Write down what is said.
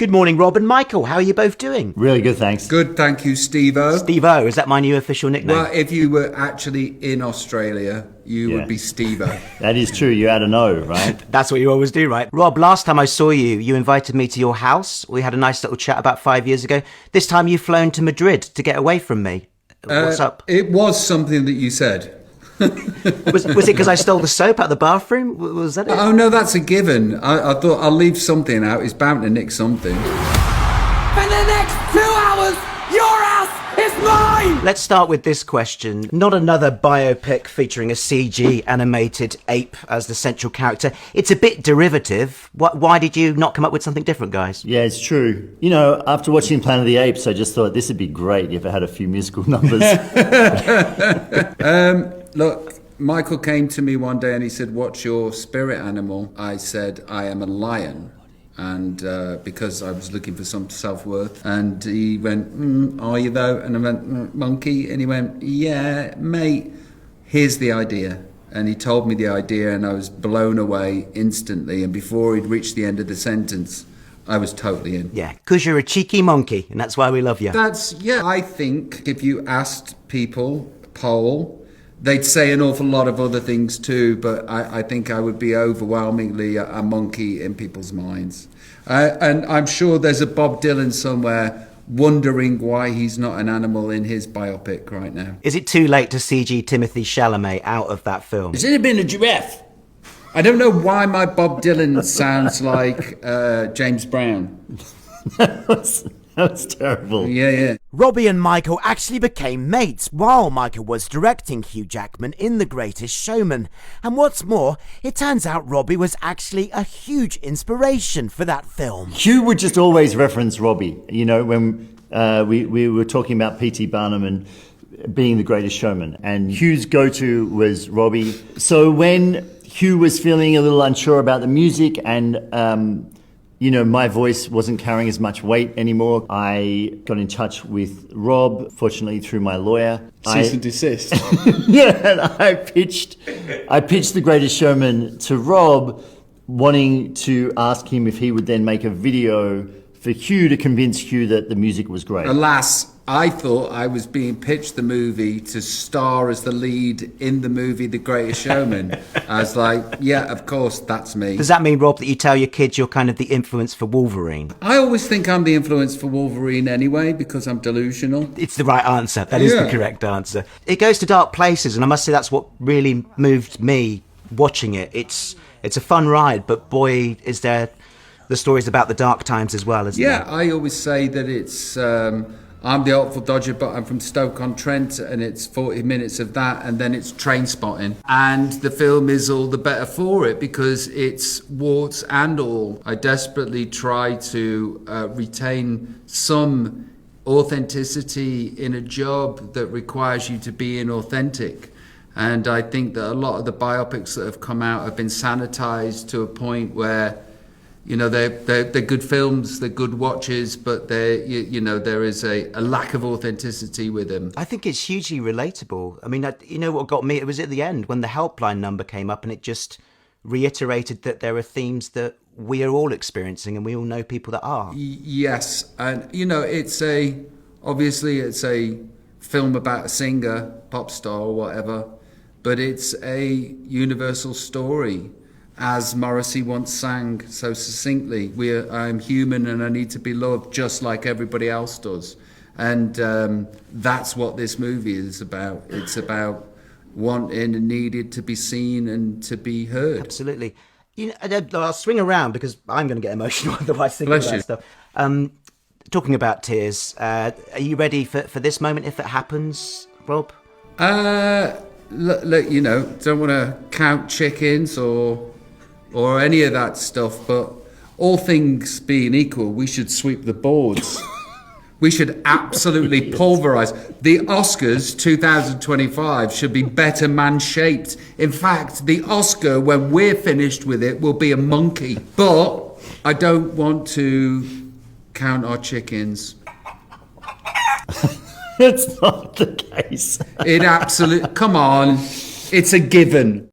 Good morning, Rob and Michael. How are you both doing? Really good, thanks. Good, thank you, Steve-O. Steve-O, is that my new official nickname? Well, if you were actually in Australia, you would be Steve-O. That is true. You had to know, right? That's what you always do, right? Rob, last time I saw you, you invited me to your house. We had a nice little chat about 5 years ago. This time you've flown to Madrid to get away from me. What's up? It was something that you said. Was it because I stole the soap out of the bathroom? Was that it? Oh, no, that's a given. I thought I'll leave something out. He's bound to nick something. For the next 2 hours, your ass is mine! Let's start with this question. Not another biopic featuring a CG animated ape as the central character. It's a bit derivative. Why did you not come up with something different, guys? Yeah, it's true. You know, after watching Planet of the Apes, I just thought this would be great if it had a few musical numbers. Look, Michael came to me one day and he said, "What's your spirit animal?" I said, "I am a lion." And because I was looking for some self-worth. And he went, "Are you though?" And I went, "Monkey." And he went, "Yeah, mate, here's the idea." And he told me the idea and I was blown away instantly. And before he'd reached the end of the sentence, I was totally in. Yeah, because you're a cheeky monkey and that's why we love you. I think if you asked people, poll, they'd say an awful lot of other things too, but I think I would be overwhelmingly a monkey in people's minds. And I'm sure there's a Bob Dylan somewhere wondering why he's not an animal in his biopic right now. Is it too late to CG Timothy Chalamet out of that film? Should have been a giraffe. I don't know why my Bob Dylan sounds like James Brown. That was terrible. Yeah. Robbie and Michael actually became mates while Michael was directing Hugh Jackman in The Greatest Showman. And what's more, it turns out Robbie was actually a huge inspiration for that film. Hugh would just always reference Robbie. You know, when we were talking about P.T. Barnum and being The Greatest Showman, and Hugh's go-to was Robbie. So when Hugh was feeling a little unsure about the music and you know, my voice wasn't carrying as much weight anymore, I got in touch with Rob, fortunately through my lawyer. Cease and desist. Yeah, and I pitched The Greatest Showman to Rob, wanting to ask him if he would then make a video for Hugh to convince Hugh that the music was great. Alas, I thought I was being pitched the movie to star as the lead in the movie The Greatest Showman. I was like, yeah, of course, that's me. Does that mean, Rob, that you tell your kids you're kind of the influence for Wolverine? I always think I'm the influence for Wolverine anyway, because I'm delusional. It's the right answer. That is the correct answer. It goes to dark places, and I must say that's what really moved me watching it. It's a fun ride, but boy, is there the stories about the dark times as well, isn't there? Yeah, I always say that it's... I'm the Artful Dodger, but I'm from Stoke-on-Trent, and it's 40 minutes of that, and then it's train spotting. And the film is all the better for it, because it's warts and all. I desperately try to retain some authenticity in a job that requires you to be inauthentic. And I think that a lot of the biopics that have come out have been sanitized to a point where, you know, they're good films, they're good watches, but there is a lack of authenticity with them. I think it's hugely relatable. I mean, you know what got me? It was at the end when the helpline number came up, and it just reiterated that there are themes that we are all experiencing, and we all know people that are. Yes, and you know, obviously it's a film about a singer, pop star or whatever, but it's a universal story. As Morrissey once sang so succinctly, I'm human and I need to be loved just like everybody else does. And that's what this movie is about. It's about wanting and needed to be seen and to be heard. Absolutely. You know, I'll swing around because I'm going to get emotional otherwise thinking about stuff. Talking about tears, are you ready for this moment if it happens, Rob? Look, you know, don't want to count chickens or any of that stuff, but all things being equal, we should sweep the boards. We should absolutely pulverize. The Oscars 2025 should be better man-shaped. In fact, the Oscar, when we're finished with it, will be a monkey. But I don't want to count our chickens. It's not the case. Come on, it's a given.